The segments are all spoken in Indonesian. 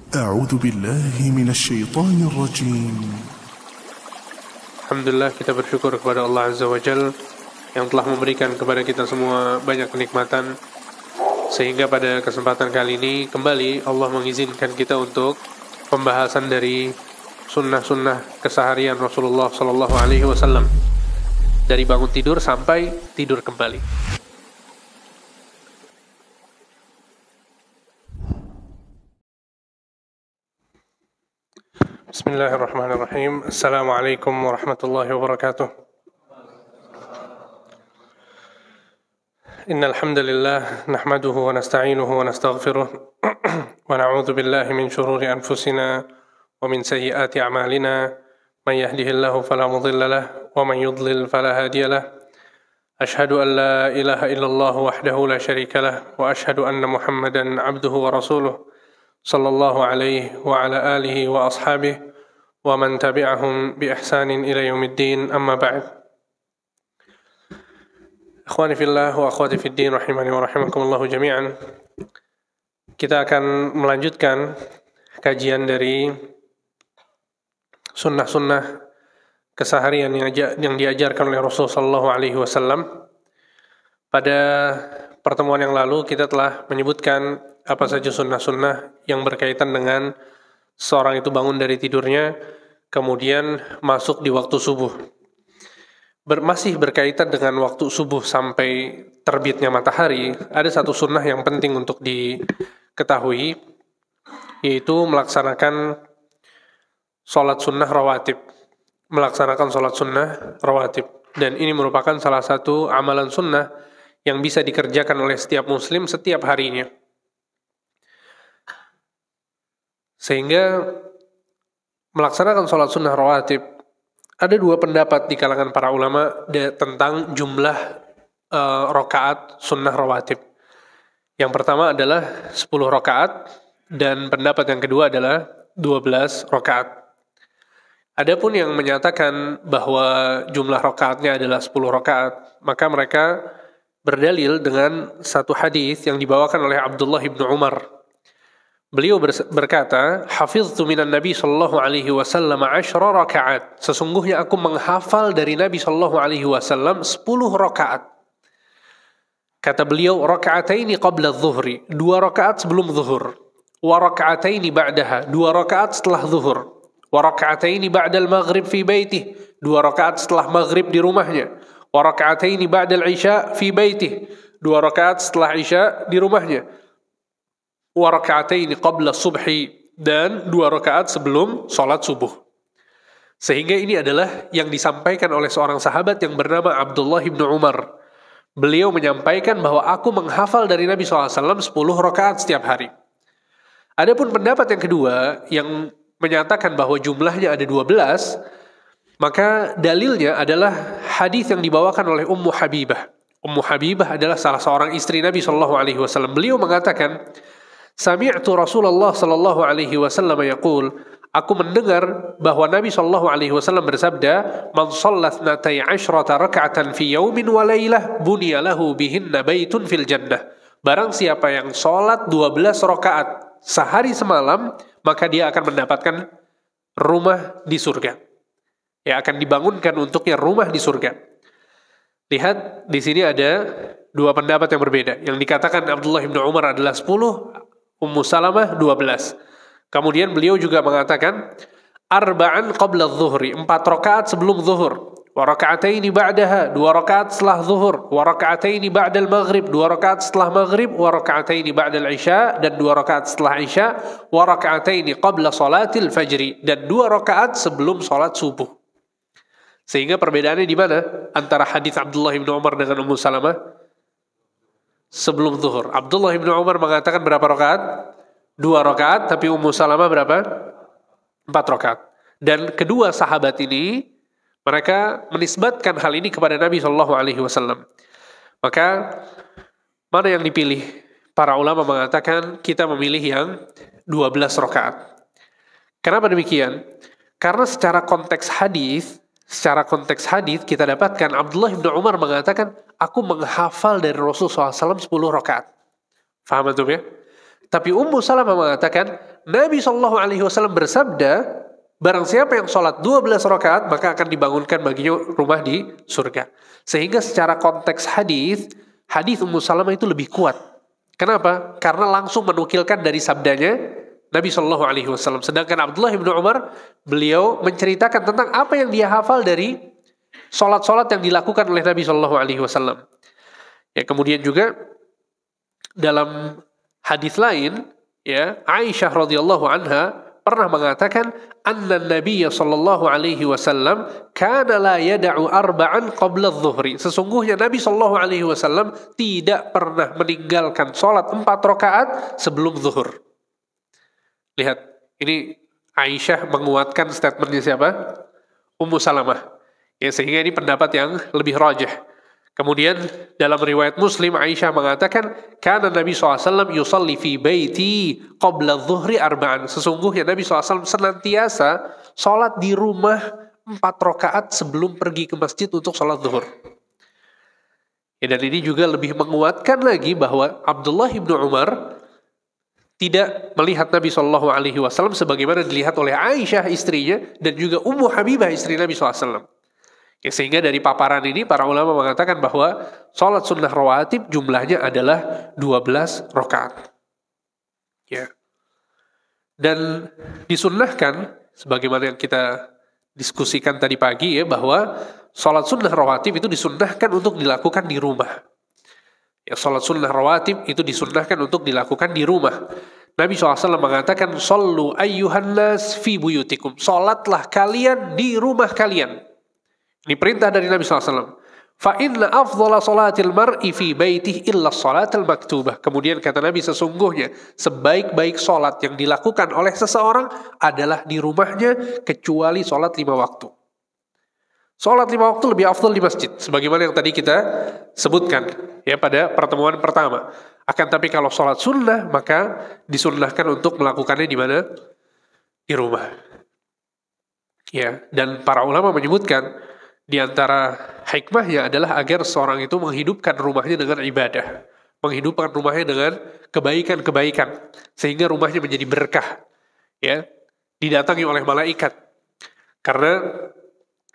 أعوذ بالله من الشيطان الرجيم. Alhamdulillah, kita bersyukur kepada Allah Azza wa Jal yang telah memberikan kepada kita semua banyak kenikmatan, sehingga pada kesempatan kali ini kembali Allah mengizinkan kita untuk pembahasan dari sunnah-sunnah keseharian Rasulullah Sallallahu Alaihi Wasallam, dari bangun tidur sampai tidur kembali. Bismillahirrahmanirrahim. Assalamualaikum warahmatullahi wabarakatuh. Innal hamdalillah nahmaduhu wa nasta'inuhu wa nastaghfiruh wa na'udzu billahi min shururi anfusina wa min sayyiati a'malina man yahdihillahu fala mudilla lahu wa man yudlil fala hadiya lahu. Ashhadu an la ilaha illallah wahdahu la syarika lahu wa ashhadu anna Muhammadan 'abduhu wa rasuluh sallallahu alaihi wa ala alihi wa ashabihi wa man tabi'ahum bi ihsanin ila yaumiddin, amma ba'd. Ikhwani fillah wa akhwati fid din rahimani wa rahimakumullah jami'an. Kita akan melanjutkan kajian dari sunnah-sunnah keseharian yang diajarkan oleh Rasulullah sallallahu alaihi wasallam. Pada pertemuan yang lalu kita telah menyebutkan apa saja sunnah-sunnah yang berkaitan dengan seorang itu bangun dari tidurnya, kemudian masuk di waktu subuh. Masih berkaitan dengan waktu subuh sampai terbitnya matahari, ada satu sunnah yang penting untuk diketahui, yaitu melaksanakan sholat sunnah rawatib. Melaksanakan sholat sunnah rawatib. Dan ini merupakan salah satu amalan sunnah yang bisa dikerjakan oleh setiap muslim setiap harinya. Sehingga melaksanakan sholat sunnah rawatib, ada dua pendapat di kalangan para ulama tentang jumlah rakaat sunnah rawatib. Yang pertama adalah 10 rakaat, dan pendapat yang kedua adalah 12 rakaat. Adapun yang menyatakan bahwa jumlah rakaatnya adalah 10 rakaat, maka mereka berdalil dengan satu hadis yang dibawakan oleh Abdullah ibn Umar. Beliau berkata, "Hafiztu minan Nabi sallallahu alaihi wasallam 10 rakaat." Sesungguhnya aku menghafal dari Nabi sallallahu alaihi wasallam 10 rakaat. Kata beliau, "Raka'ataini qabla adh-dhuhri." 2 rakaat sebelum zuhur. "Wa raka'ataini ba'daha." 2 rakaat setelah zuhur. "Wa raka'ataini ba'dal maghrib fi baitih." 2 rakaat setelah maghrib di rumahnya. "Wa raka'ataini ba'dal isya fi baitih." 2 rakaat setelah isya di rumahnya. "Wa raka'ataini qabla subhi." Dan 2 rakaat sebelum sholat subuh. Sehingga ini adalah yang disampaikan oleh seorang sahabat yang bernama Abdullah ibn Umar. Beliau menyampaikan bahwa aku menghafal dari Nabi SAW 10 rakaat setiap hari. Adapun pendapat yang kedua yang menyatakan bahwa jumlahnya ada 12, maka dalilnya adalah hadis yang dibawakan oleh Ummu Habibah. Ummu Habibah adalah salah seorang istri Nabi SAW. Beliau mengatakan, "Sami'tu Rasulullah sallallahu alaihi wasallam yaqul." Aku mendengar bahwa Nabi sallallahu alaihi wasallam bersabda, "Man shalla 12 rak'atan fi yaumin wa lailah, buniya lahu bihinna baitun fil jannah." Barang siapa yang salat 12 rakaat sehari semalam, maka dia akan mendapatkan rumah di surga. Ya, akan dibangunkan untuknya rumah di surga. Lihat, di sini ada dua pendapat yang berbeda. Yang dikatakan Abdullah bin Umar adalah 10, Ummu Salamah 12. Kemudian beliau juga mengatakan arba'an qabla adh-dhuhri, 4 rakaat sebelum zuhur. Wa raka'ataini ba'daha, 2 rakaat setelah zuhur. Wa raka'ataini ba'dal maghrib, 2 rakaat setelah maghrib. Wa raka'ataini ba'dal isya, dan 2 rakaat setelah isya. Wa raka'ataini qabla salatil fajri, dan 2 rakaat sebelum salat subuh. Sehingga perbedaannya di mana antara hadis Abdullah bin Umar dengan Ummu Salamah? Sebelum zuhur. Abdullah bin Umar mengatakan berapa rakaat? 2 rakaat, tapi Ummu Salamah berapa? 4 rakaat. Dan kedua sahabat ini, mereka menisbatkan hal ini kepada Nabi SAW. Maka mana yang dipilih? Para ulama mengatakan kita memilih yang 12 rakaat. Kenapa demikian? Karena secara konteks hadis kita dapatkan Abdullah bin Umar mengatakan, aku menghafal dari Rasulullah SAW 10 rakaat. Faham antum ya? Tapi Ummu Salamah mengatakan, Nabi SAW bersabda, barang siapa yang sholat 12 rakaat, maka akan dibangunkan baginya rumah di surga. Sehingga secara konteks hadis Ummu Salamah itu lebih kuat. Kenapa? Karena langsung menukilkan dari sabdanya Nabi SAW. Sedangkan Abdullah bin Umar, beliau menceritakan tentang apa yang dia hafal dari sholat-sholat yang dilakukan oleh Nabi SAW. Ya, kemudian juga dalam hadis lain, ya, Aisyah radhiyallahu anha pernah mengatakan, anna Nabi sallallahu alaihi wasallam kana la yada'u arba'an qabla adh-dhuhri. Sesungguhnya Nabi sallallahu alaihi wasallam tidak pernah meninggalkan salat 4 rakaat sebelum zuhur. Lihat, ini Aisyah menguatkan statementnya siapa? Ummu Salamah. Ya, sehingga ini pendapat yang lebih rajih. Kemudian dalam riwayat Muslim, Aisyah mengatakan, kana Nabi SAW yusalli fi baiti qabla dhuhri arba'an. Sesungguhnya Nabi SAW senantiasa sholat di rumah 4 rakaat sebelum pergi ke masjid untuk sholat zuhur. Ya, dan ini juga lebih menguatkan lagi bahwa Abdullah bin Umar tidak melihat Nabi SAW sebagaimana dilihat oleh Aisyah istrinya dan juga Ummu Habibah istri Nabi SAW. Ya, sehingga dari paparan ini para ulama mengatakan bahwa sholat sunnah rawatib jumlahnya adalah 12 rakaat. Ya. Dan disunnahkan sebagaimana yang kita diskusikan tadi pagi ya, bahwa sholat sunnah rawatib itu disunnahkan untuk dilakukan di rumah. Ya, sholat sunnah rawatib itu disunnahkan untuk dilakukan di rumah. Nabi SAW mengatakan, "Shallu ayyuhan nas fi buyutikum." Sholatlah kalian di rumah kalian. Ini perintah dari Nabi SAW. Fa inna afdhala salatil mar'i fi baitihi illa salatul maktubah. Kemudian kata Nabi, sesungguhnya sebaik-baik salat yang dilakukan oleh seseorang adalah di rumahnya kecuali salat 5 waktu. Salat 5 waktu lebih afdal di masjid, sebagaimana yang tadi kita sebutkan ya pada pertemuan pertama. Akan tapi kalau salat sunnah maka disunnahkan untuk melakukannya di mana? Di rumah. Ya, dan para ulama menyebutkan di antara hikmahnya adalah agar seorang itu menghidupkan rumahnya dengan ibadah. Menghidupkan rumahnya dengan kebaikan-kebaikan. Sehingga rumahnya menjadi berkah. Ya, didatangi oleh malaikat. Karena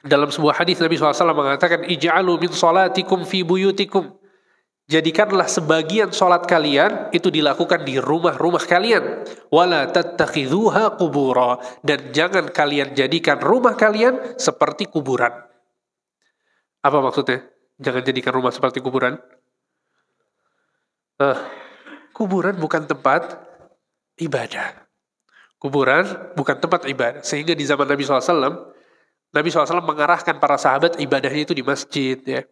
dalam sebuah hadis Nabi SAW mengatakan, Ij'alu min salatikum fi buyutikum. Jadikanlah sebagian salat kalian itu dilakukan di rumah-rumah kalian. Wala tattakhidhuha qubura. Dan jangan kalian jadikan rumah kalian seperti kuburan. Apa maksudnya? Jangan jadikan rumah seperti kuburan. Kuburan bukan tempat ibadah. Kuburan bukan tempat ibadah. Sehingga di zaman Nabi SAW, Nabi SAW mengarahkan para sahabat ibadahnya itu di masjid, ya,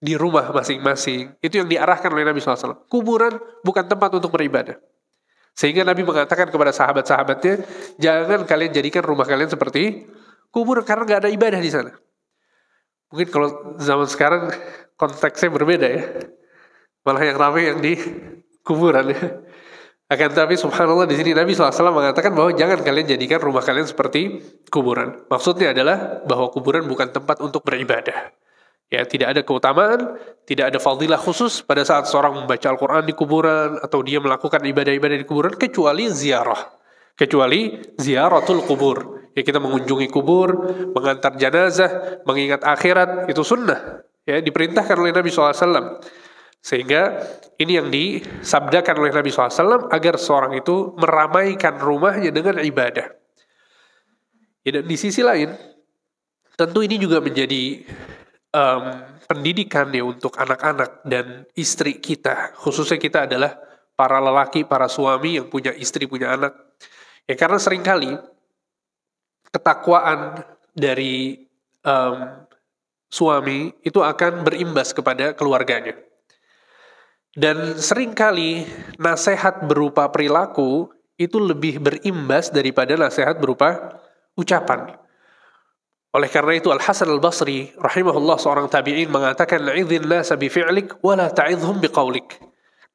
di rumah masing-masing. Itu yang diarahkan oleh Nabi SAW. Kuburan bukan tempat untuk beribadah. Sehingga Nabi mengatakan kepada sahabat-sahabatnya, jangan kalian jadikan rumah kalian seperti kuburan karena nggak ada ibadah di sana. Mungkin kalau zaman sekarang konteksnya berbeda ya. Malah yang ramai yang di kuburan ya. Akan tapi subhanallah di sini Nabi SAW mengatakan bahwa jangan kalian jadikan rumah kalian seperti kuburan. Maksudnya adalah bahwa kuburan bukan tempat untuk beribadah. Ya, tidak ada keutamaan, tidak ada fadilah khusus pada saat seorang membaca Al-Quran di kuburan atau dia melakukan ibadah-ibadah di kuburan kecuali ziarah. Kecuali ziaratul kubur. Ya, kita mengunjungi kubur, mengantar jenazah, mengingat akhirat, itu sunnah. Ya, diperintahkan oleh Nabi SAW. Sehingga ini yang disabdakan oleh Nabi SAW agar seorang itu meramaikan rumahnya dengan ibadah. Ya, dan di sisi lain, tentu ini juga menjadi pendidikan ya untuk anak-anak dan istri kita. Khususnya kita adalah para lelaki, para suami yang punya istri, punya anak. Ya, karena seringkali ketakwaan dari suami itu akan berimbas kepada keluarganya. Dan seringkali nasihat berupa perilaku itu lebih berimbas daripada nasihat berupa ucapan. Oleh karena itu Al-Hasan Al-Basri rahimahullah seorang tabi'in mengatakan, "Idhin nasa bifi'lik wa la ta'idhum biqaulik."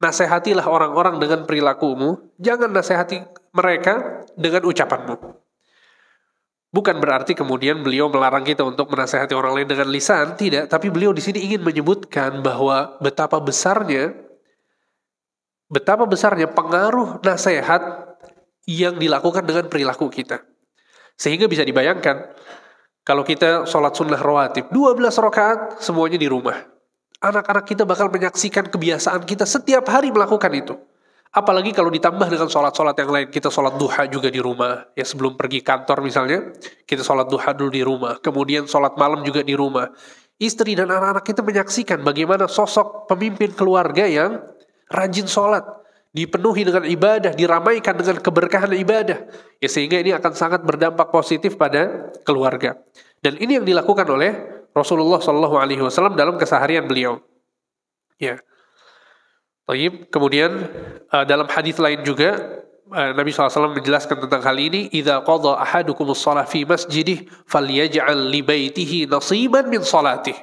Nasihatilah orang-orang dengan perilakumu, jangan nasihati mereka dengan ucapanmu. Bukan berarti kemudian beliau melarang kita untuk menasihati orang lain dengan lisan, tidak. Tapi beliau di sini ingin menyebutkan bahwa betapa besarnya betapa besarnya pengaruh nasihat yang dilakukan dengan perilaku kita. Sehingga bisa dibayangkan, kalau kita sholat sunnah rawatib, 12 rakaat semuanya di rumah. Anak-anak kita bakal menyaksikan kebiasaan kita setiap hari melakukan itu. Apalagi kalau ditambah dengan sholat-sholat yang lain. Kita sholat duha juga di rumah. Ya, sebelum pergi kantor misalnya, kita sholat duha dulu di rumah. Kemudian sholat malam juga di rumah. Istri dan anak-anak kita menyaksikan bagaimana sosok pemimpin keluarga yang rajin sholat. Dipenuhi dengan ibadah, diramaikan dengan keberkahan ibadah. Ya, sehingga ini akan sangat berdampak positif pada keluarga. Dan ini yang dilakukan oleh Rasulullah SAW dalam keseharian beliau. Ya. Baik. Kemudian dalam hadis lain juga Nabi SAW menjelaskan tentang hal ini. Idza qada ahadukumus shalah fi masjidih falyaj'al li baitihi nasiban min salatih.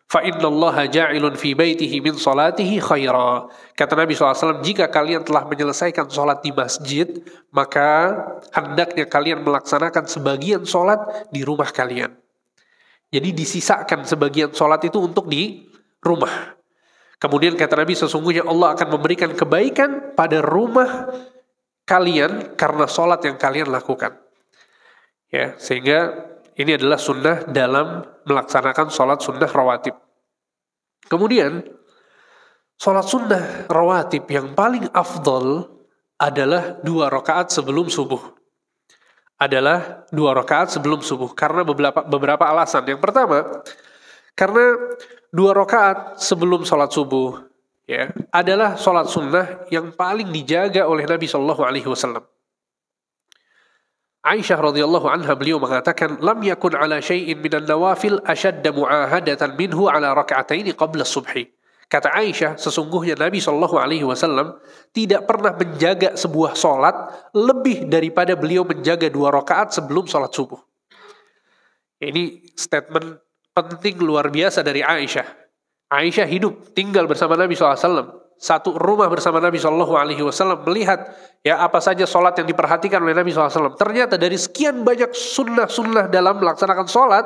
Fa innallaha ja'ilun fi baitihi min salatihi khaira. Kata Nabi SAW, jika kalian telah menyelesaikan sholat di masjid, maka hendaknya kalian melaksanakan sebagian sholat di rumah kalian. Jadi disisakan sebagian sholat itu untuk di rumah. Kemudian kata Nabi, sesungguhnya Allah akan memberikan kebaikan pada rumah kalian karena sholat yang kalian lakukan. Ya, sehingga ini adalah sunnah dalam melaksanakan sholat sunnah rawatib. Kemudian, sholat sunnah rawatib yang paling afdol adalah 2 rakaat sebelum subuh. Adalah 2 rakaat sebelum subuh. Karena beberapa alasan. Yang pertama, karena 2 rakaat sebelum sholat subuh ya, adalah sholat sunnah yang paling dijaga oleh Nabi SAW. Aisyah radhiyallahu anha beliau mengatakan, lam yakun ala syai'in minan nawafil ashadda mu'ahadatan minhu ala raka'ataini qabla subhi. Kata Aisyah, sesungguhnya Nabi SAW tidak pernah menjaga sebuah sholat lebih daripada beliau menjaga 2 rakaat sebelum sholat subuh. Ini statement penting luar biasa dari Aisyah. Aisyah hidup, tinggal bersama Nabi SAW. Satu rumah bersama Nabi SAW, melihat ya apa saja sholat yang diperhatikan oleh Nabi SAW. Ternyata dari sekian banyak sunnah-sunnah dalam melaksanakan sholat,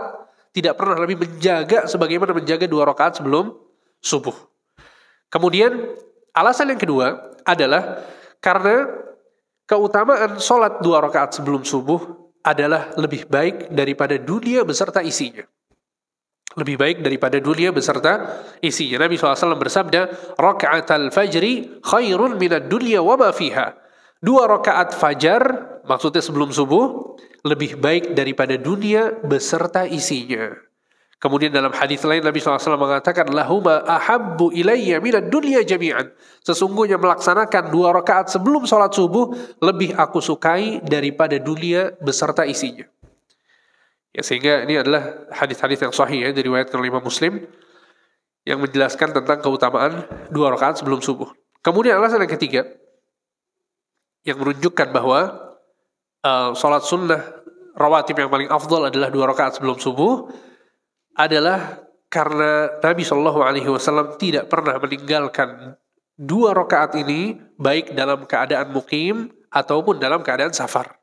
tidak pernah lebih menjaga sebagaimana menjaga 2 rakaat sebelum subuh. Kemudian alasan yang kedua adalah karena keutamaan sholat 2 rakaat sebelum subuh adalah lebih baik daripada dunia beserta isinya. Lebih baik daripada dunia beserta isinya. Nabi SAW bersabda, raka'atal fajri khairun minad dunya wa ma fiha. 2 rakaat fajar, maksudnya sebelum subuh, lebih baik daripada dunia beserta isinya. Kemudian dalam hadis lain Nabi SAW mengatakan, lahuma ahabbu ilayya minad dunya jami'an. Sesungguhnya melaksanakan 2 rakaat sebelum sholat subuh lebih aku sukai daripada dunia beserta isinya. Ya, sehingga ini adalah hadis-hadis yang sahih ya, diriwayatkan oleh Imam Muslim yang menjelaskan tentang keutamaan 2 rakaat sebelum subuh. Kemudian alasan yang ketiga yang menunjukkan bahwa sholat sunnah rawatib yang paling afdal adalah 2 rakaat sebelum subuh adalah karena Nabi SAW tidak pernah meninggalkan 2 rakaat ini baik dalam keadaan mukim ataupun dalam keadaan safar.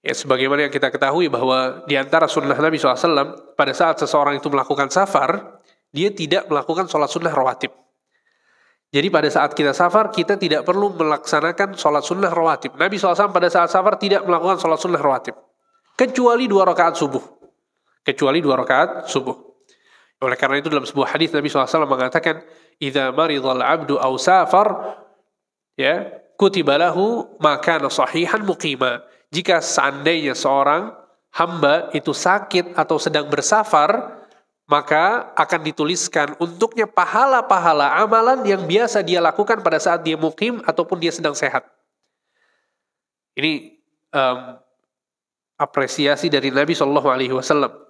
Ya, sebagaimana yang kita ketahui bahwa di antara sunnah Nabi SAW, pada saat seseorang itu melakukan safar, dia tidak melakukan sholat sunnah rawatib. Jadi pada saat kita safar, kita tidak perlu melaksanakan sholat sunnah rawatib. Nabi SAW pada saat safar tidak melakukan sholat sunnah rawatib. Kecuali 2 rakaat subuh. Kecuali 2 rakaat subuh. Oleh karena itu dalam sebuah hadis Nabi SAW mengatakan, idza maridhal abdu aw safar, ya, kutiba lahu ma kana sahihan muqima. Jika seandainya seorang hamba itu sakit atau sedang bersafar, maka akan dituliskan untuknya pahala-pahala amalan yang biasa dia lakukan pada saat dia mukim ataupun dia sedang sehat. Ini apresiasi dari Nabi SAW.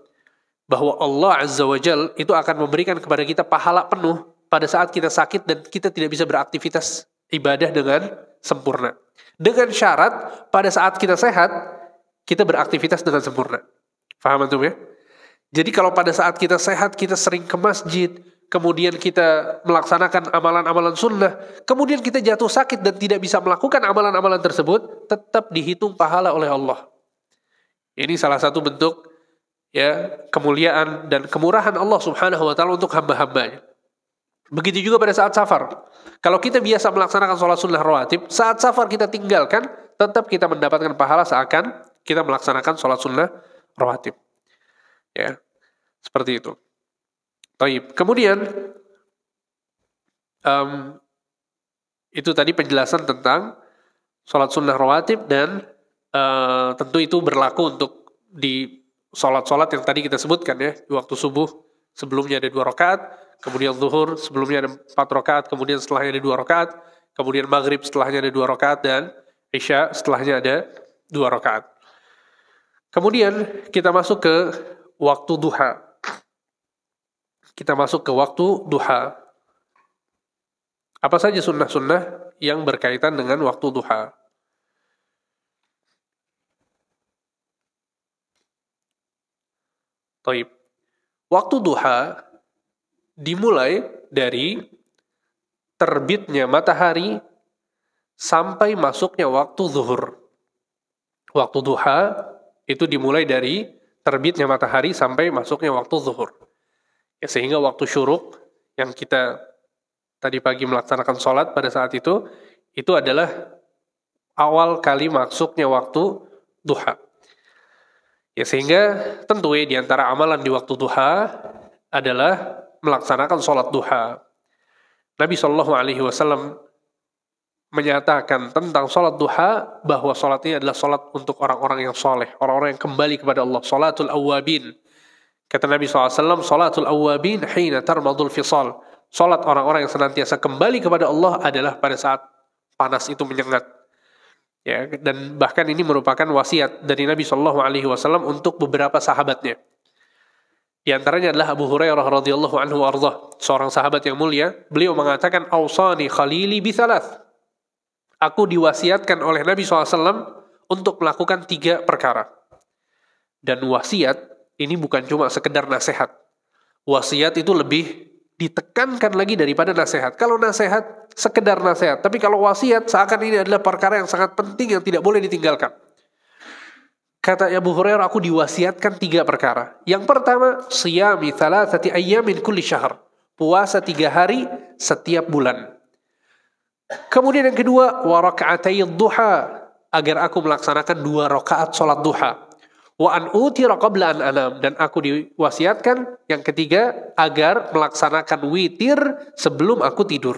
Bahwa Allah Azza wa Jal itu akan memberikan kepada kita pahala penuh pada saat kita sakit dan kita tidak bisa beraktivitas ibadah dengan sempurna. Dengan syarat pada saat kita sehat, kita beraktivitas dengan sempurna. Faham antum ya? Jadi kalau pada saat kita sehat, kita sering ke masjid, kemudian kita melaksanakan amalan-amalan sunnah, kemudian kita jatuh sakit dan tidak bisa melakukan amalan-amalan tersebut, tetap dihitung pahala oleh Allah. Ini salah satu bentuk ya kemuliaan dan kemurahan Allah Subhanahu wa taala untuk hamba-hambanya. Begitu juga pada saat safar. Kalau kita biasa melaksanakan sholat sunnah rawatib, saat safar kita tinggalkan, tetap kita mendapatkan pahala seakan kita melaksanakan sholat sunnah rawatib. Ya, seperti itu. Taib. Kemudian, itu tadi penjelasan tentang sholat sunnah rawatib dan tentu itu berlaku untuk di sholat-sholat yang tadi kita sebutkan ya. Di waktu subuh sebelumnya ada 2 rakaat, kemudian zuhur sebelumnya ada 4 rakaat, kemudian setelahnya ada 2 rakaat, kemudian maghrib setelahnya ada 2 rakaat, dan isya setelahnya ada 2 rakaat. Kemudian kita masuk ke waktu duha. Kita masuk ke waktu duha. Apa saja sunnah-sunnah yang berkaitan dengan waktu duha? Taib. Waktu duha dimulai dari terbitnya matahari sampai masuknya waktu zuhur. Waktu duha itu dimulai dari terbitnya matahari sampai masuknya waktu zuhur. Ya, sehingga waktu syuruk yang kita tadi pagi melaksanakan sholat pada saat itu adalah awal kali masuknya waktu duha. Ya, sehingga tentu di antara amalan di waktu duha adalah melaksanakan sholat duha. Nabi SAW menyatakan tentang sholat duha bahwa sholat ini adalah sholat untuk orang-orang yang soleh, orang-orang yang kembali kepada Allah. Sholatul awwabin. Kata Nabi SAW, sholatul awwabin hina tarmadul fisal. Sholat orang-orang yang senantiasa kembali kepada Allah adalah pada saat panas itu menyengat. Ya, dan bahkan ini merupakan wasiat dari Nabi SAW untuk beberapa sahabatnya. Di antaranya adalah Abu Hurairah radhiyallahu anhu warḍah, seorang sahabat yang mulia. Beliau mengatakan, "Awsani khalili bithalath." Aku diwasiatkan oleh Nabi SAW untuk melakukan 3 perkara. Dan wasiat ini bukan cuma sekedar nasihat. Wasiat itu lebih ditekankan lagi daripada nasihat. Kalau nasihat, sekedar nasihat. Tapi kalau wasiat, seakan ini adalah perkara yang sangat penting yang tidak boleh ditinggalkan. Kata Abu Hurairah, aku diwasiatkan 3 perkara. Yang pertama, siyami thalathati ayyamin kulli syahr. Puasa 3 hari setiap bulan. Kemudian yang kedua, wa raka'atay duha. Agar aku melaksanakan 2 rakaat sholat duha. Wa an utira qabla an anam, dan aku diwasiatkan yang ketiga agar melaksanakan witir sebelum aku tidur.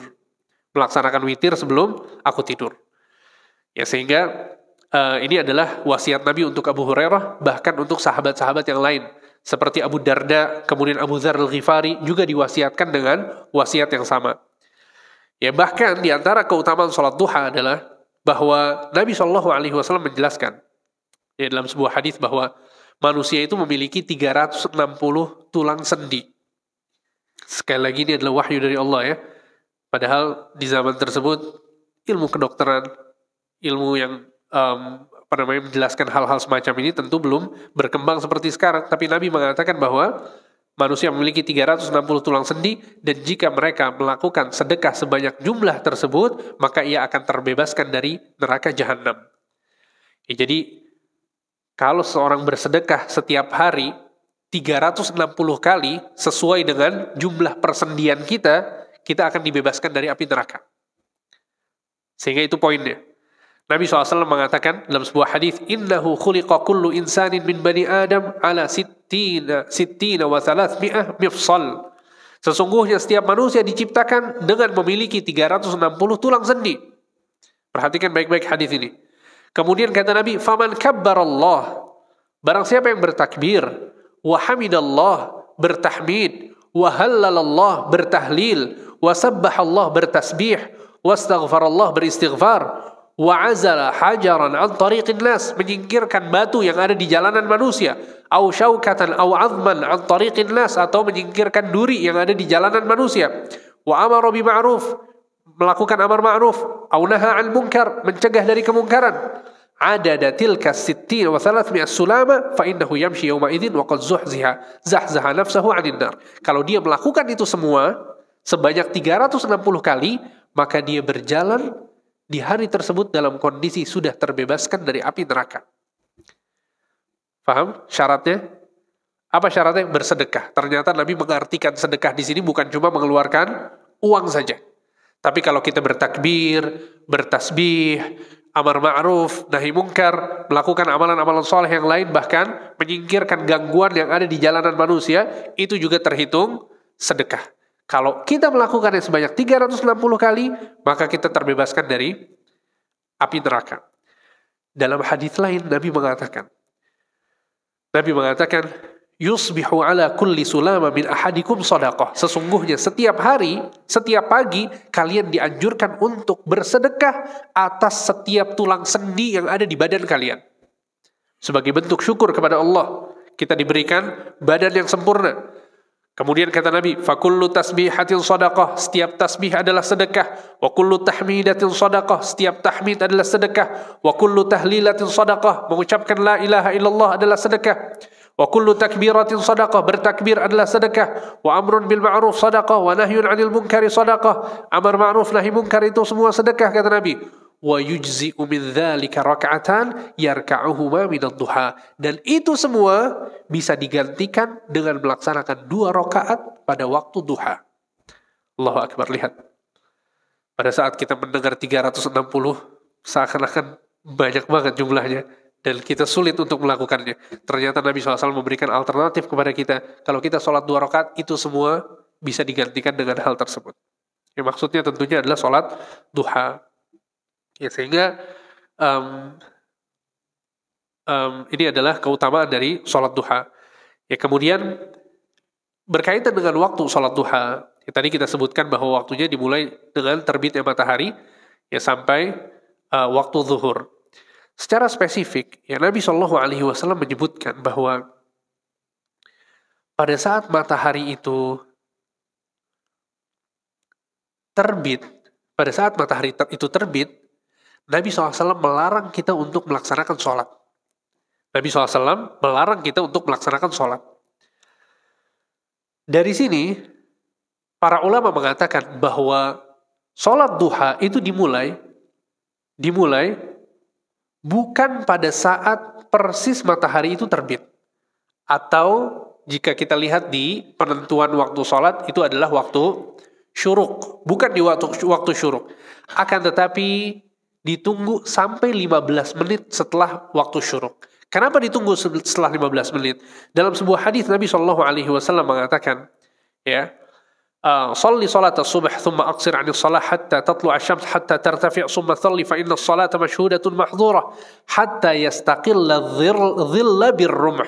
Melaksanakan witir sebelum aku tidur. Ya, sehingga ini adalah wasiat Nabi untuk Abu Hurairah, bahkan untuk sahabat-sahabat yang lain seperti Abu Darda, kemudian Abu Dzar Al-Ghifari juga diwasiatkan dengan wasiat yang sama. Ya, bahkan di antara keutamaan sholat duha adalah bahwa Nabi SAW menjelaskan ya, dalam sebuah hadis bahwa manusia itu memiliki 360 tulang sendi. Sekali lagi ini adalah wahyu dari Allah ya. Padahal di zaman tersebut ilmu kedokteran, ilmu yang menjelaskan hal-hal semacam ini tentu belum berkembang seperti sekarang. Tapi Nabi mengatakan bahwa manusia memiliki 360 tulang sendi, dan jika mereka melakukan sedekah sebanyak jumlah tersebut, maka ia akan terbebaskan dari neraka jahanam. Ya, jadi kalau seorang bersedekah setiap hari 360 kali sesuai dengan jumlah persendian kita akan dibebaskan dari api neraka. Sehingga itu poinnya. Nabi SAW mengatakan dalam sebuah hadis, "Innahu khuliqa kullu insanin min bani Adam ala sittina wa thalathmi'ah mifsal." Sesungguhnya setiap manusia diciptakan dengan memiliki 360 tulang sendi. Perhatikan baik-baik hadis ini. Kemudian kata Nabi, "Faman kabbarallah." Barang siapa yang bertakbir, wa hamidallah, bertahmid, wa hallalallah, bertahlil, wa sabbahallah, bertasbih, wa astaghfarallah, beristighfar, wa azala hajaran an tariqin nas, menyingkirkan batu yang ada di jalanan manusia, au syaukatan au azman an tariqin nas, atau menyingkirkan duri yang ada di jalanan manusia, wa amara bi ma'ruf, melakukan amar ma'ruf, au naha 'anil munkar, mencegah dari kemungkaran, adada tilka sittin wa thalathmi'as sulama fa innahu yamshi yawma idzin wa qad zahzaha nafsahu 'anil nar. Kalau dia melakukan itu semua sebanyak 360 kali, maka dia berjalan di hari tersebut dalam kondisi sudah terbebaskan dari api neraka. Paham syaratnya? Apa syaratnya? Bersedekah. Ternyata Nabi mengartikan sedekah di sini bukan cuma mengeluarkan uang saja. Tapi kalau kita bertakbir, bertasbih, amar ma'ruf, nahi mungkar, melakukan amalan-amalan soleh yang lain, bahkan menyingkirkan gangguan yang ada di jalanan manusia, itu juga terhitung sedekah. Kalau kita melakukannya sebanyak 360 kali, maka kita terbebaskan dari api neraka. Dalam hadis lain, Nabi mengatakan, yusbihu ala kulli sulama min ahadikum sadaqah. Sesungguhnya setiap hari, setiap pagi, kalian dianjurkan untuk bersedekah atas setiap tulang sendi yang ada di badan kalian. Sebagai bentuk syukur kepada Allah, kita diberikan badan yang sempurna. Kemudian kata Nabi, fakullu tasbihatin sadaqah, setiap tasbih adalah sedekah. Wa kullu tahmidatin sadaqah, setiap tahmid adalah sedekah. Wa kullu tahlilatin sadaqah, mengucapkan la ilaha illallah adalah sedekah. Wa kullu takbiratin sadaqah, bertakbir adalah sedekah. Wa amrun bil ma'ruf sadaqah, wa nahyun 'anil munkari sadaqah. Amar ma'ruf nahi munkar itu semua sedekah kata Nabi. Wa yujzi'u min dzalika raka'atan yarka'uhuma min ad-duha. Dan itu semua bisa digantikan dengan melaksanakan 2 rakaat pada waktu duha. Allahu akbar, lihat. Pada saat kita mendengar 360, seakan-akan banyak banget jumlahnya. Dan kita sulit untuk melakukannya. Ternyata Nabi SAW memberikan alternatif kepada kita. Kalau kita sholat 2 rakaat, itu semua bisa digantikan dengan hal tersebut. Yang maksudnya tentunya adalah sholat duha. Ya, sehingga ini adalah keutamaan dari sholat duha. Ya, kemudian berkaitan dengan waktu sholat duha. Ya, tadi kita sebutkan bahwa waktunya dimulai dengan terbitnya matahari ya sampai waktu zuhur. Secara spesifik, ya Nabi SAW menyebutkan bahwa pada saat matahari itu terbit, Nabi SAW melarang kita untuk melaksanakan sholat. Nabi SAW melarang kita untuk melaksanakan sholat. Dari sini, para ulama mengatakan bahwa sholat duha itu dimulai bukan pada saat persis matahari itu terbit. Atau jika kita lihat di penentuan waktu sholat, itu adalah waktu syuruk. Bukan di waktu syuruk. Akan tetapi ditunggu sampai 15 menit setelah waktu syuruk. Kenapa ditunggu setelah 15 menit? Dalam sebuah hadis Nabi SAW mengatakan, ya, salli salat as-subh thumma aqsir 'ani as-salah hatta tatlu'a asy-syams hatta tartafi' thumma salli fa inna as-salata mashhudatun mahdhurah hatta yastaqilla dhilla bir-rumh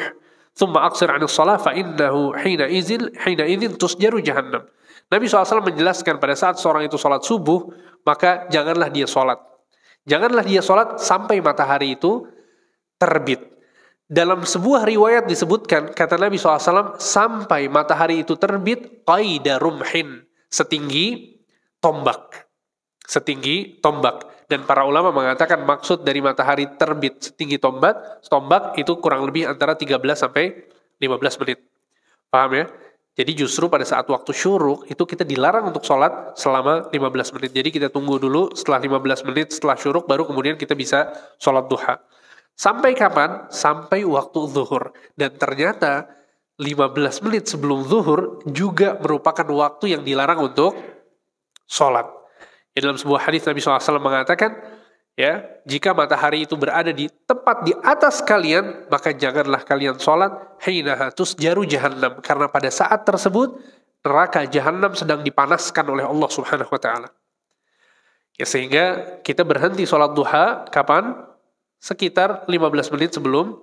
thumma aqsir 'ani as-salah fa innahu hina idzin tusjaru jahannam. Nabi SAW menjelaskan pada saat seorang itu salat subuh, maka janganlah dia salat. Janganlah dia salat sampai matahari itu terbit. Dalam sebuah riwayat disebutkan, kata Nabi SAW, sampai matahari itu terbit, qaida rumhin, setinggi tombak. Setinggi tombak. Dan para ulama mengatakan maksud dari matahari terbit setinggi tombak itu kurang lebih antara 13 sampai 15 menit. Paham ya? Jadi justru pada saat waktu syuruk itu kita dilarang untuk sholat selama 15 menit. Jadi kita tunggu dulu setelah 15 menit setelah syuruk baru kemudian kita bisa sholat duha. Sampai kapan? Sampai waktu zuhur. Dan ternyata 15 menit sebelum zuhur juga merupakan waktu yang dilarang untuk sholat. Ya, dalam sebuah hadis Nabi SAW mengatakan, ya, jika matahari itu berada tepat di atas kalian, maka janganlah kalian sholat hinaha tusjaru jahannam. Karena pada saat tersebut, neraka jahannam sedang dipanaskan oleh Allah Subhanahu wa Ta'ala. Ya, sehingga kita berhenti sholat duha, kapan? Sekitar 15 menit sebelum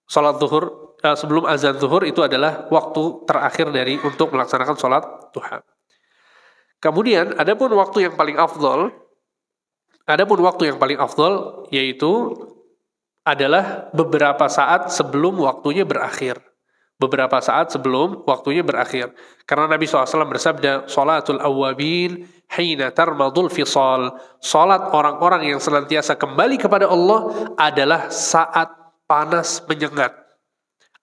sholat zuhur, sebelum azan zuhur, itu adalah waktu terakhir untuk melaksanakan sholat duha. Kemudian, adapun waktu yang paling afdal yaitu adalah beberapa saat sebelum waktunya berakhir. Beberapa saat sebelum waktunya berakhir. Karena Nabi SAW bersabda, "Sholatul awwabin hina tarmadul fisal." Salat orang-orang yang senantiasa kembali kepada Allah adalah saat panas menyengat.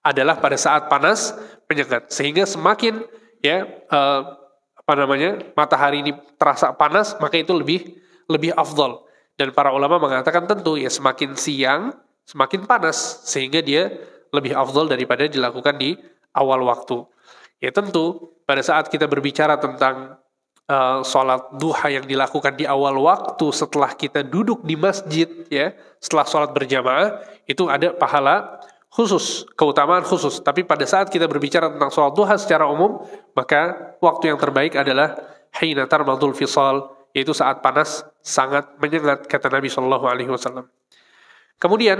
Adalah pada saat panas menyengat. Sehingga semakin matahari ini terasa panas, maka itu lebih afdal. Dan para ulama mengatakan tentu ya semakin siang semakin panas, sehingga dia lebih afdal daripada dilakukan di awal waktu. Ya tentu pada saat kita berbicara tentang sholat duha yang dilakukan di awal waktu setelah kita duduk di masjid, ya, setelah sholat berjamaah, itu ada pahala khusus, keutamaan khusus. Tapi pada saat kita berbicara tentang sholat duha secara umum, maka waktu yang terbaik adalah hina tarmadul fisal, yaitu saat panas sangat menyengat, kata Nabi Shallallahu Alaihi Wasallam. Kemudian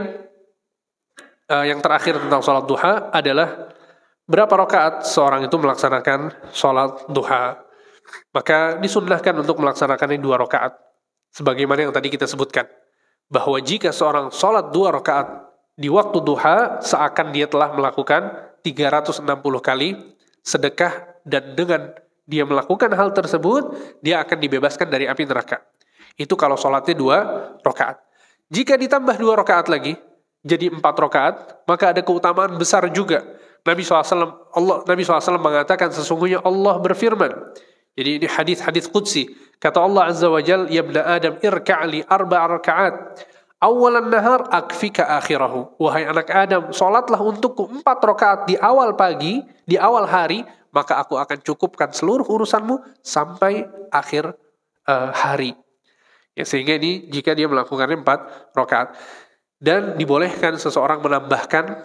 yang terakhir tentang sholat duha adalah berapa rakaat seorang itu melaksanakan sholat duha. Maka disunnahkan untuk melaksanakannya 2 rakaat. Sebagaimana yang tadi kita sebutkan, bahwa jika seorang sholat 2 rakaat di waktu duha, seakan dia telah melakukan 360 kali sedekah, dan dengan dia melakukan hal tersebut, dia akan dibebaskan dari api neraka. Itu kalau sholatnya 2 rakaat. Jika ditambah 2 rakaat lagi, jadi 4 rakaat, maka ada keutamaan besar juga. Nabi SAW mengatakan, sesungguhnya Allah berfirman, jadi ini hadis qudsi, kata Allah Azza wa Jal, ya ibna Adam irka'li 4 rakaat awalan nahar akfika akhirahu. Wahai anak Adam, sholatlah untukku 4 rakaat di awal pagi, di awal hari, maka aku akan cukupkan seluruh urusanmu sampai akhir hari. Ya, sehingga ini jika dia melakukannya 4 rakaat. Dan dibolehkan seseorang menambahkan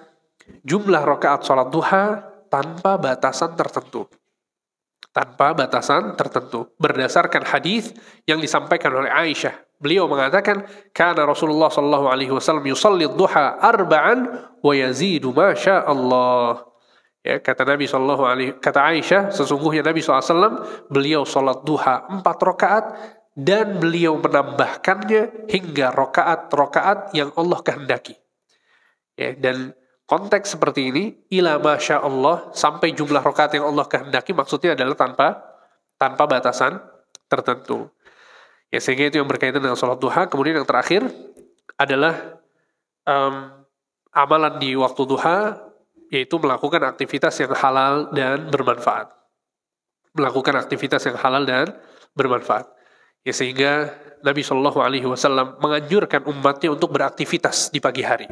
jumlah rakaat sholat duha tanpa batasan tertentu. Tanpa batasan tertentu. Berdasarkan hadis yang disampaikan oleh Aisyah. Beliau mengatakan, kana Rasulullah sallallahu alaihi wasallam yusalli duha 4 wa yazidu ma syaa Allah. Ya, kata Aisyah, sesungguhnya Nabi SAW beliau salat duha 4 rakaat dan beliau menambahkannya hingga rakaat-rakaat yang Allah kehendaki. Ya, dan konteks seperti ini, ila masya Allah, sampai jumlah rakaat yang Allah kehendaki, maksudnya adalah tanpa batasan tertentu. Ya, sehingga itu yang berkaitan dengan sholat duha. Kemudian yang terakhir adalah amalan di waktu duha, yaitu melakukan aktivitas yang halal dan bermanfaat. Melakukan aktivitas yang halal dan bermanfaat. Ya, sehingga Nabi Shallallahu Alaihi Wasallam menganjurkan umatnya untuk beraktivitas di pagi hari.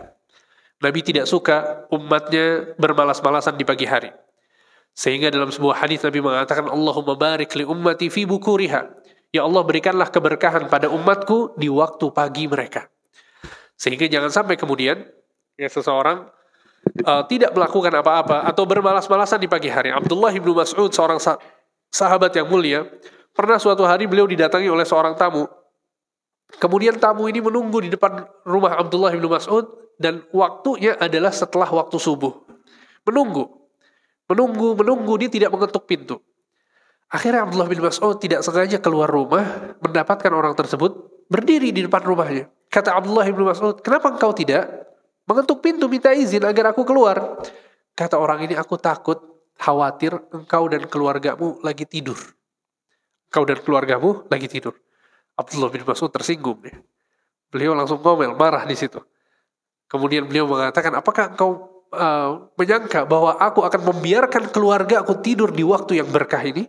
Nabi tidak suka umatnya bermalas-malasan di pagi hari. Sehingga dalam sebuah hadis Nabi mengatakan, Allahumma barik li ummati fi bukuriha. Ya Allah, berikanlah keberkahan pada umatku di waktu pagi mereka. Sehingga jangan sampai kemudian ya seseorang tidak melakukan apa-apa atau bermalas-malasan di pagi hari. Abdullah bin Mas'ud, seorang sahabat yang mulia, pernah suatu hari beliau didatangi oleh seorang tamu. Kemudian tamu ini menunggu di depan rumah Abdullah bin Mas'ud, dan waktunya adalah setelah waktu subuh. Menunggu, dia tidak mengetuk pintu. Akhirnya Abdullah bin Mas'ud tidak sengaja keluar rumah, mendapatkan orang tersebut berdiri di depan rumahnya. Kata Abdullah bin Mas'ud, kenapa engkau tidak mengetuk pintu, minta izin agar aku keluar? Kata orang ini, aku takut, khawatir engkau dan keluargamu lagi tidur. Abdullah bin Mas'ud tersinggung. Beliau langsung ngomel, marah di situ. Kemudian beliau mengatakan, apakah engkau menyangka bahwa aku akan membiarkan keluarga aku tidur di waktu yang berkah ini?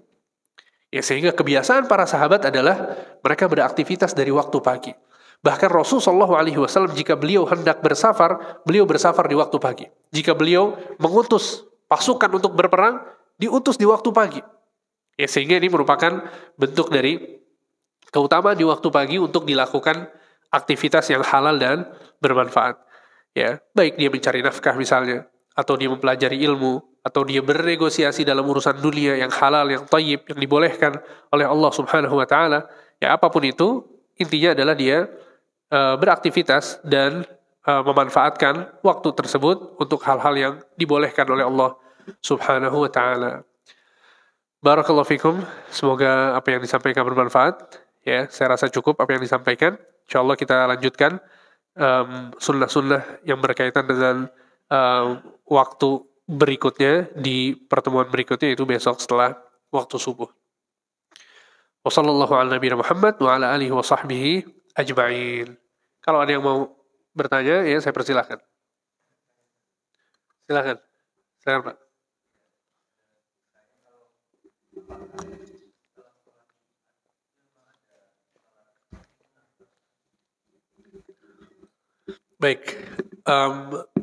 Ya, sehingga kebiasaan para sahabat adalah mereka beraktivitas dari waktu pagi. Bahkan Rasulullah SAW jika beliau hendak bersafar, beliau bersafar di waktu pagi. Jika beliau mengutus pasukan untuk berperang, diutus di waktu pagi. Ya, sehingga ini merupakan bentuk dari keutamaan di waktu pagi untuk dilakukan aktivitas yang halal dan bermanfaat. Ya, baik dia mencari nafkah misalnya, atau dia mempelajari ilmu, atau dia bernegosiasi dalam urusan dunia yang halal, yang thayyib, yang dibolehkan oleh Allah Subhanahu wa taala. Ya, apapun itu, intinya adalah dia beraktivitas dan memanfaatkan waktu tersebut untuk hal-hal yang dibolehkan oleh Allah Subhanahu wa taala. Barakallahu fikum. Semoga apa yang disampaikan bermanfaat. Ya, saya rasa cukup apa yang disampaikan. Insyaallah kita lanjutkan sunnah-sunnah yang berkaitan dengan waktu berikutnya di pertemuan berikutnya, yaitu besok setelah waktu subuh. Wassallallahu ala nabiyina Muhammad wa ala alihi wa sahbihi ajma'in. Kalau ada yang mau bertanya, ya saya persilahkan. Silakan Pak. Baik,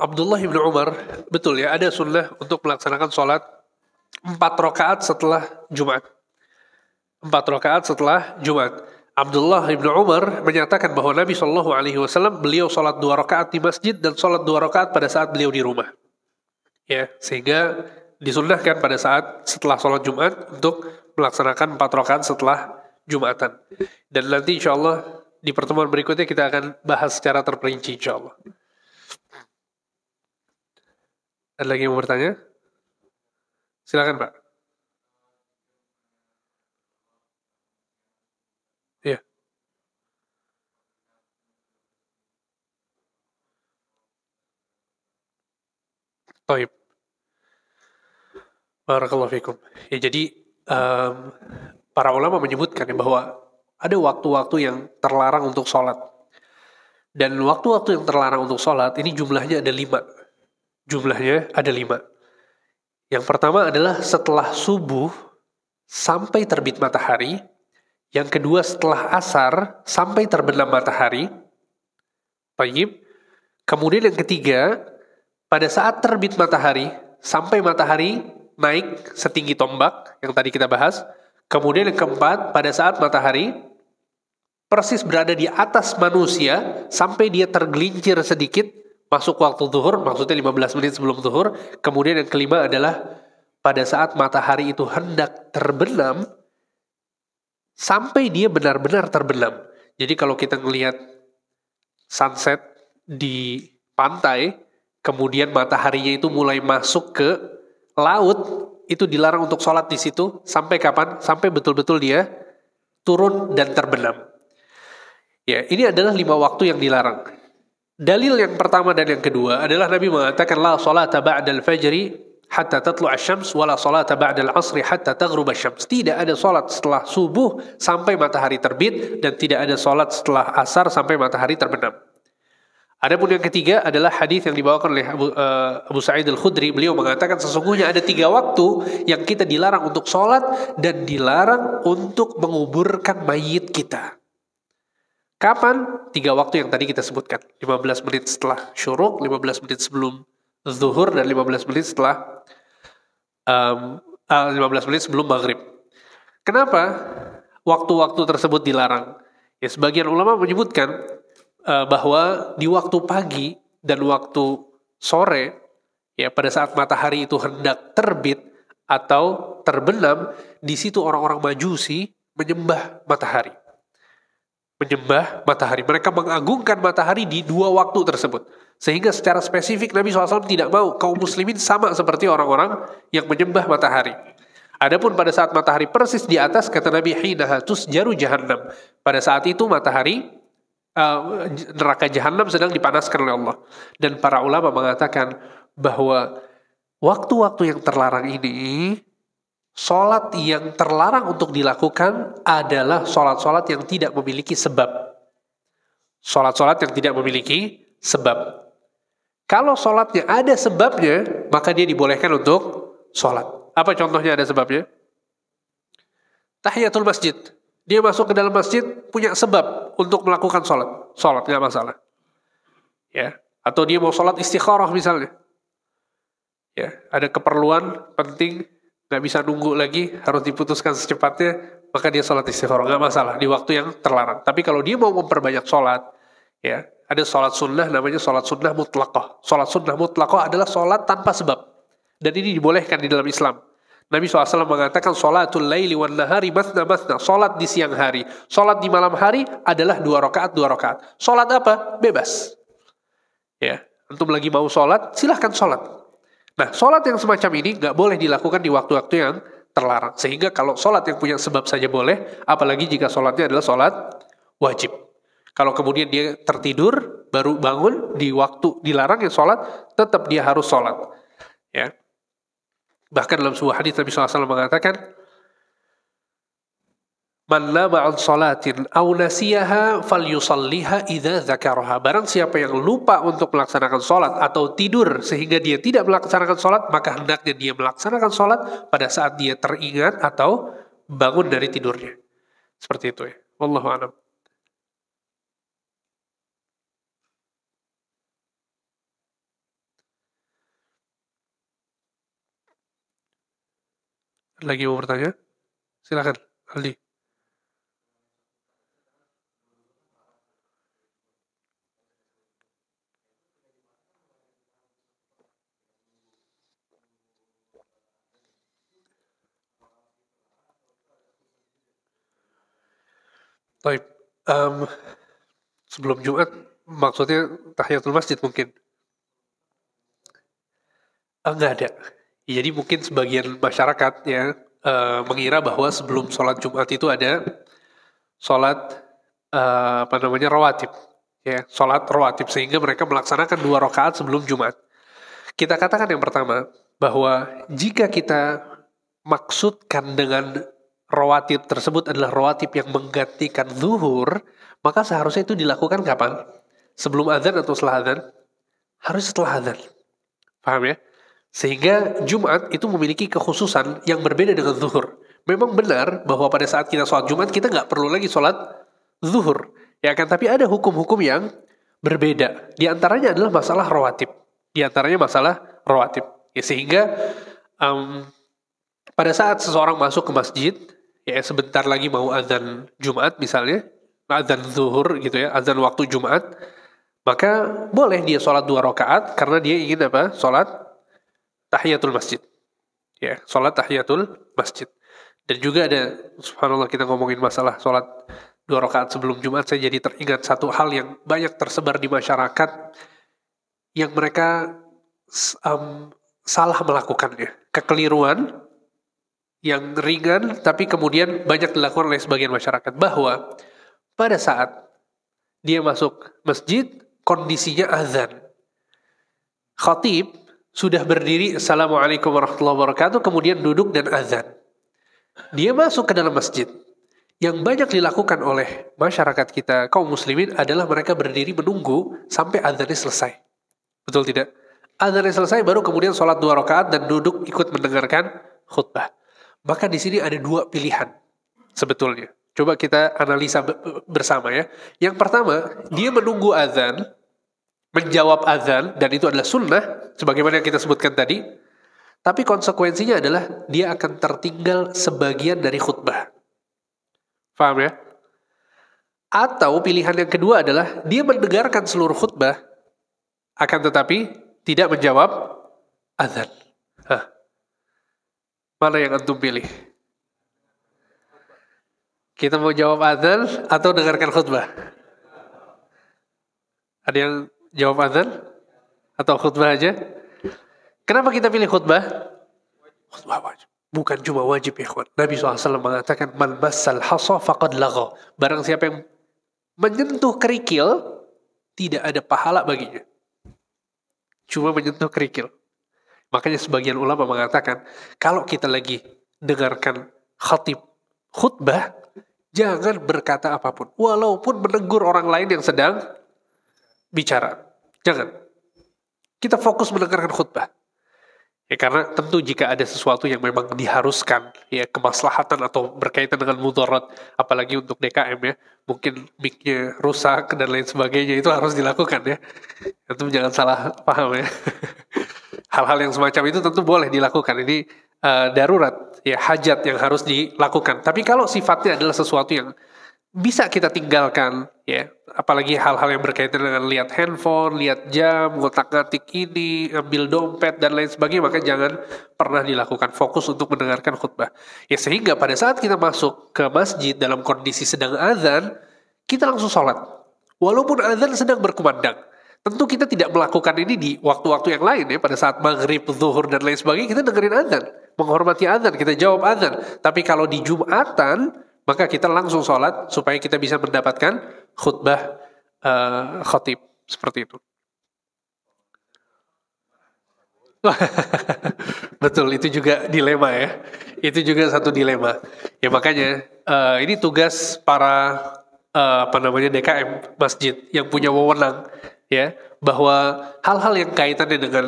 Abdullah bin Umar, betul ya, ada sunnah untuk melaksanakan sholat 4 rakaat setelah Jumat. 4 rakaat setelah Jumat. Abdullah bin Umar menyatakan bahwa Nabi Shallallahu Alaihi Wasallam beliau sholat 2 rakaat di masjid dan sholat 2 rakaat pada saat beliau di rumah. Ya, sehingga disunnahkan pada saat setelah sholat Jumat untuk melaksanakan 4 rakaat setelah Jumatan. Dan nanti insya Allah di pertemuan berikutnya kita akan bahas secara terperinci insya Allah. Ada lagi yang mau bertanya? Silakan Pak. Iya. Baik. Barakallahu fikum. Ya jadi para ulama menyebutkan ya, bahwa ada waktu-waktu yang terlarang untuk sholat. Dan waktu-waktu yang terlarang untuk sholat ini jumlahnya ada 5. Jumlahnya ada 5. Yang pertama adalah setelah subuh sampai terbit matahari. Yang kedua setelah asar sampai terbenam matahari. Baik. Kemudian yang ketiga, pada saat terbit matahari sampai matahari naik setinggi tombak yang tadi kita bahas. Kemudian yang keempat, pada saat matahari persis berada di atas manusia sampai dia tergelincir sedikit masuk waktu zuhur, maksudnya 15 menit sebelum zuhur. Kemudian yang kelima adalah pada saat matahari itu hendak terbenam sampai dia benar-benar terbenam. Jadi kalau kita ngelihat sunset di pantai, kemudian mataharinya itu mulai masuk ke laut, itu dilarang untuk sholat di situ sampai kapan? Sampai betul-betul dia turun dan terbenam. Ya, ini adalah 5 waktu yang dilarang. Dalil yang pertama dan yang kedua adalah Nabi mengatakan la salata ba'dal fajri hatta tatlu'a syams wa la salata ba'dal asri hatta taghruba syams. Tidak ada salat setelah subuh sampai matahari terbit dan tidak ada salat setelah asar sampai matahari terbenam. Adapun yang ketiga adalah hadis yang dibawakan oleh Abu Sa'id Al-Khudri. Beliau mengatakan sesungguhnya ada 3 waktu yang kita dilarang untuk sholat dan dilarang untuk menguburkan mayit kita. Kapan? 3 waktu yang tadi kita sebutkan. 15 menit setelah syuruk, 15 menit sebelum zuhur, dan 15 menit setelah 15 menit sebelum maghrib. Kenapa waktu-waktu tersebut dilarang? Ya, sebagian ulama menyebutkan bahwa di waktu pagi dan waktu sore, ya pada saat matahari itu hendak terbit atau terbenam, di situ orang-orang Majusi menyembah matahari. Menyembah matahari. Mereka mengagungkan matahari di 2 waktu tersebut. Sehingga secara spesifik Nabi SAW tidak mau kaum muslimin sama seperti orang-orang yang menyembah matahari. Adapun pada saat matahari persis di atas, kata Nabi, hinaha tusjaru jahannam. Pada saat itu matahari neraka jahanam sedang dipanaskan oleh Allah. Dan para ulama mengatakan bahwa waktu-waktu yang terlarang ini, sholat yang terlarang untuk dilakukan adalah sholat-sholat yang tidak memiliki sebab. Sholat-sholat yang tidak memiliki sebab. Kalau sholatnya ada sebabnya, maka dia dibolehkan untuk sholat. Apa contohnya ada sebabnya? Tahiyatul masjid. Dia masuk ke dalam masjid punya sebab untuk melakukan sholat. Sholat nggak masalah. Ya. Atau dia mau sholat istikharah misalnya. Ya. Ada keperluan penting, nggak bisa nunggu lagi, harus diputuskan secepatnya, maka dia sholat istikharah. Nggak masalah di waktu yang terlarang. Tapi kalau dia mau memperbanyak sholat, ya, ada sholat sunnah namanya sholat sunnah mutlaqah. Sholat sunnah mutlaqah adalah sholat tanpa sebab. Dan ini dibolehkan di dalam Islam. Nabi SAW mengatakan sholatul laili wan nahari mathna mathna. Sholat di siang hari, sholat di malam hari adalah 2 rakaat, 2 rakaat. Sholat apa? Bebas. Ya, antum lagi mau sholat, silahkan sholat. Nah, sholat yang semacam ini nggak boleh dilakukan di waktu-waktu yang terlarang. Sehingga kalau sholat yang punya sebab saja boleh, apalagi jika sholatnya adalah sholat wajib. Kalau kemudian dia tertidur, baru bangun di waktu dilarang yang sholat, tetap dia harus sholat. Ya. Bahkan dalam sebuah hadis Nabi SAW mengatakan, man nama an sholatin aw nasiyaha falyusalliha idza dzakaraha. Barang siapa yang lupa untuk melaksanakan sholat atau tidur sehingga dia tidak melaksanakan sholat, maka hendaknya dia melaksanakan sholat pada saat dia teringat atau bangun dari tidurnya. Seperti itu ya. Wallahu a'lam. Lagi mau bertanya? Silakan, Aldi. Baik. Sebelum Jumat, maksudnya tahiyatul masjid mungkin? Nggak ada. Jadi mungkin sebagian masyarakat ya mengira bahwa sebelum sholat Jumat itu ada sholat rawatib, ya sholat rawatib, sehingga mereka melaksanakan 2 rakaat sebelum Jumat. Kita katakan yang pertama bahwa jika kita maksudkan dengan rawatib tersebut adalah rawatib yang menggantikan zuhur, maka seharusnya itu dilakukan kapan? Sebelum azan atau setelah azan? Harus setelah azan. Paham ya? Sehingga Jumat itu memiliki kekhususan yang berbeda dengan zuhur. Memang benar bahwa pada saat kita sholat Jumat, kita nggak perlu lagi sholat zuhur. Ya kan? Tapi ada hukum-hukum yang berbeda. Di antaranya adalah masalah rawatib. Ya, sehingga pada saat seseorang masuk ke masjid, ya sebentar lagi mau azan Jumat misalnya, azan zuhur gitu ya, azan waktu Jumat, maka boleh dia sholat 2 rakaat karena dia ingin apa? Sholat tahiyatul masjid. Ya, sholat tahiyatul masjid. Dan juga ada, subhanallah, kita ngomongin masalah sholat 2 rakaat sebelum Jumat, saya jadi teringat satu hal yang banyak tersebar di masyarakat yang mereka salah melakukannya. Kekeliruan yang ringan tapi kemudian banyak dilakukan oleh sebagian masyarakat, bahwa pada saat dia masuk masjid kondisinya azan, khatib sudah berdiri assalamualaikum warahmatullahi wabarakatuh, kemudian duduk dan azan, dia masuk ke dalam masjid. Yang banyak dilakukan oleh masyarakat kita kaum muslimin adalah mereka berdiri menunggu sampai azannya selesai. Betul tidak? Azannya selesai baru kemudian sholat 2 rakaat dan duduk ikut mendengarkan khutbah. Maka di sini ada 2 pilihan sebetulnya. Coba kita analisa bersama ya. Yang pertama, dia menunggu azan, menjawab azan, dan itu adalah sunnah sebagaimana yang kita sebutkan tadi. Tapi konsekuensinya adalah dia akan tertinggal sebagian dari khutbah. Paham ya? Atau pilihan yang kedua adalah dia mendengarkan seluruh khutbah, akan tetapi tidak menjawab azan. Mana yang antum pilih? Kita mau jawab azan atau dengarkan khutbah? Ada yang jawab azan atau khutbah aja? Kenapa kita pilih khutbah? Khutbah wajib. Bukan cuma wajib ya kawan. Nabi SAW mengatakan, man massal hasa faqad lagha. Barang siapa yang menyentuh kerikil, tidak ada pahala baginya. Cuma menyentuh kerikil. Makanya sebagian ulama mengatakan, kalau kita lagi dengarkan khatib khutbah, jangan berkata apapun. Walaupun menegur orang lain yang sedang bicara. Jangan. Kita fokus mendengarkan khutbah. Ya, karena tentu jika ada sesuatu yang memang diharuskan, ya kemaslahatan atau berkaitan dengan mudarat, apalagi untuk DKM ya, mungkin mic-nya rusak dan lain sebagainya, itu harus dilakukan ya. Tentu jangan salah paham ya. Hal-hal yang semacam itu tentu boleh dilakukan. Ini darurat, ya hajat yang harus dilakukan. Tapi kalau sifatnya adalah sesuatu yang bisa kita tinggalkan, ya apalagi hal-hal yang berkaitan dengan lihat handphone, lihat jam, ngotak-ngatik ini, ambil dompet dan lain sebagainya, maka jangan pernah dilakukan. Fokus untuk mendengarkan khutbah. Ya sehingga pada saat kita masuk ke masjid dalam kondisi sedang azan, kita langsung sholat. Walaupun azan sedang berkumandang. Tentu kita tidak melakukan ini di waktu-waktu yang lain ya, pada saat maghrib, zuhur dan lain sebagainya, kita dengerin azan, menghormati azan, kita jawab azan. Tapi kalau di Jumatan, maka kita langsung sholat supaya kita bisa mendapatkan khutbah khatib seperti itu. Betul, itu juga dilema ya. Itu juga satu dilema. Ya makanya ini tugas para DKM masjid yang punya wewenang ya, bahwa hal-hal yang kaitannya dengan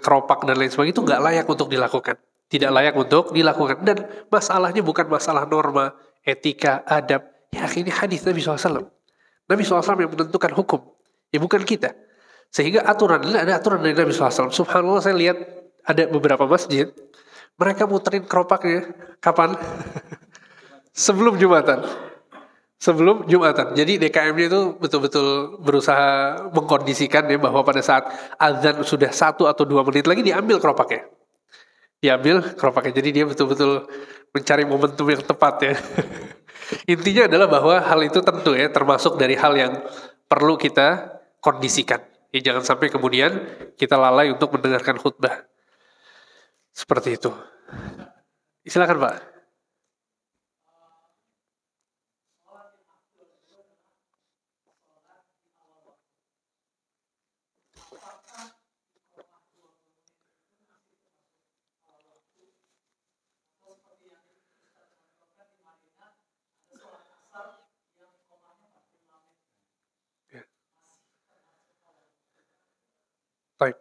keropak dan lain sebagainya itu nggak layak untuk dilakukan. Tidak layak untuk dilakukan. Dan masalahnya bukan masalah norma, etika, adab. Ya ini hadis Nabi SAW. Nabi SAW yang menentukan hukum. Ya bukan kita. Sehingga aturan, ada aturan dari Nabi SAW. Subhanallah, saya lihat ada beberapa masjid, mereka muterin keropaknya. Kapan? Sebelum Jumatan. Sebelum Jumatan. Jadi DKM-nya itu betul-betul berusaha mengkondisikan ya, bahwa pada saat azan sudah 1 atau 2 menit lagi diambil keropaknya. Jadi dia betul-betul mencari momentum yang tepat ya. Intinya adalah bahwa hal itu tentu ya termasuk dari hal yang perlu kita kondisikan. Ya, jangan sampai kemudian kita lalai untuk mendengarkan khutbah. Seperti itu. Silakan Pak. Baik.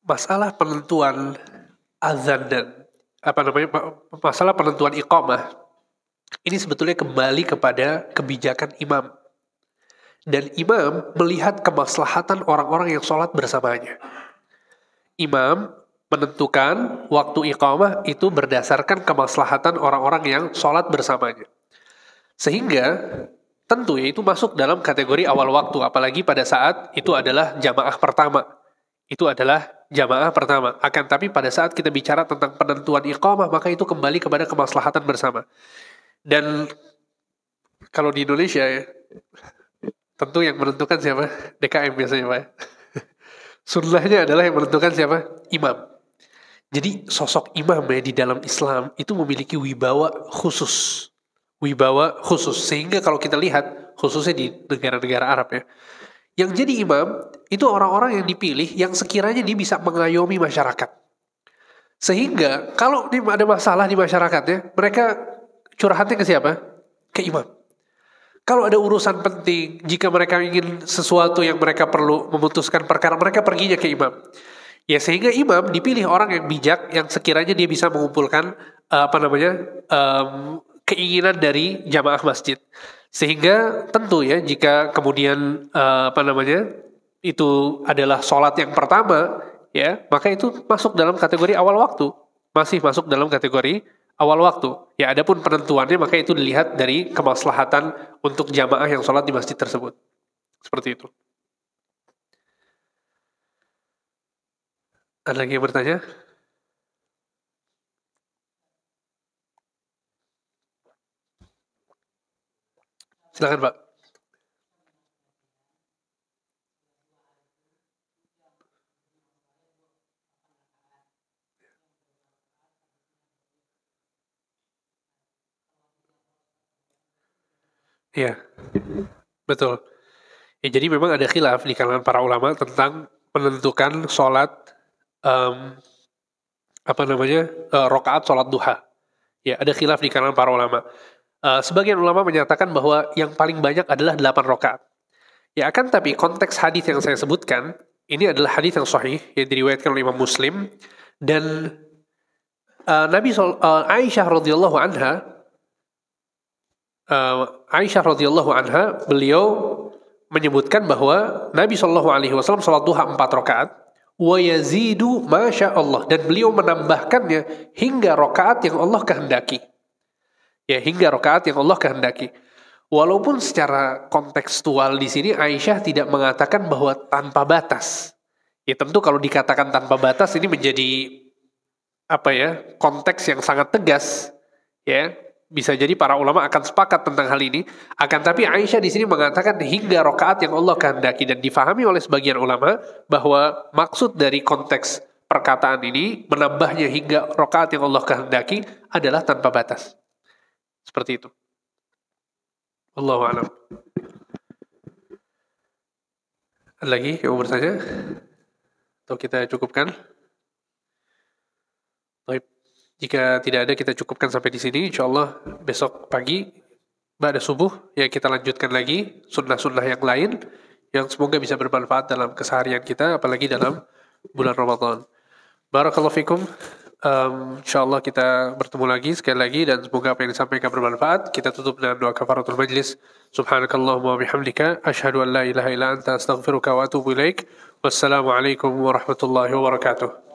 Masalah penentuan azan dan masalah penentuan iqamah ini sebetulnya kembali kepada kebijakan imam, dan imam melihat kemaslahatan orang-orang yang sholat bersamanya. Imam menentukan waktu iqamah itu berdasarkan kemaslahatan orang-orang yang sholat bersamanya, sehingga tentu ya itu masuk dalam kategori awal waktu, apalagi pada saat itu adalah jamaah pertama. Itu adalah jamaah pertama. Akan tapi pada saat kita bicara tentang penentuan iqamah, maka itu kembali kepada kemaslahatan bersama. Dan kalau di Indonesia ya, tentu yang menentukan siapa? DKM biasanya Pak. Sunnahnya adalah yang menentukan siapa? Imam. Jadi sosok imam ya di dalam Islam itu memiliki wibawa khusus. Wibawa khusus. Sehingga kalau kita lihat, khususnya di negara-negara Arab ya, yang jadi imam itu orang-orang yang dipilih yang sekiranya dia bisa mengayomi masyarakat. Sehingga kalau ada masalah di masyarakatnya, mereka curhatnya ke siapa? Ke imam. Kalau ada urusan penting, jika mereka ingin sesuatu yang mereka perlu memutuskan perkara, mereka perginya ke imam. Ya, sehingga imam dipilih orang yang bijak, yang sekiranya dia bisa mengumpulkan keinginan dari jamaah masjid. Sehingga tentu ya, jika kemudian itu adalah sholat yang pertama, ya maka itu masuk dalam kategori awal waktu, masih masuk dalam kategori awal waktu. Ya, adapun penentuannya maka itu dilihat dari kemaslahatan untuk jamaah yang sholat di masjid tersebut. Seperti itu. Ada lagi yang bertanya? Silakan Pak. Iya, betul. Ya, jadi memang ada khilaf di kalangan para ulama tentang menentukan sholat rokaat sholat duha. Ya, ada khilaf di kalangan para ulama. Sebagian ulama menyatakan bahwa yang paling banyak adalah 8 rokaat. Ya, akan tapi konteks hadis yang saya sebutkan ini adalah hadis yang sahih yang diriwayatkan oleh Imam Muslim, dan Aisyah radhiyallahu anha beliau menyebutkan bahwa Nabi SAW sholat duha 4 rakaat wa yazidu masya Allah, dan beliau menambahkannya hingga rakaat yang Allah kehendaki. Ya, hingga rakaat yang Allah kehendaki. Walaupun secara kontekstual di sini Aisyah tidak mengatakan bahwa tanpa batas. Ya, tentu kalau dikatakan tanpa batas ini menjadi konteks yang sangat tegas. Ya, bisa jadi para ulama akan sepakat tentang hal ini. Akan tapi Aisyah di sini mengatakan hingga rakaat yang Allah kehendaki, dan difahami oleh sebagian ulama bahwa maksud dari konteks perkataan ini menambahnya hingga rakaat yang Allah kehendaki adalah tanpa batas. Seperti itu. Wallahu a'lam. Ada lagi yang mau bertanya? Atau kita cukupkan? Baik. Jika tidak ada, kita cukupkan sampai di sini. InsyaAllah besok pagi ba'da subuh ya kita lanjutkan lagi sunnah-sunnah yang lain yang semoga bisa bermanfaat dalam keseharian kita, apalagi dalam bulan Ramadan. Barakallahu fikum. InsyaAllah kita bertemu lagi sekali lagi, dan semoga apa yang disampaikan bermanfaat. Kita tutup dengan doa kafaratul majlis. Subhanakallahumma wa bihamdika asyhadu an la ilaha illa anta astaghfiruka wa atubu ilaik. Wassalamualaikum warahmatullahi wabarakatuh.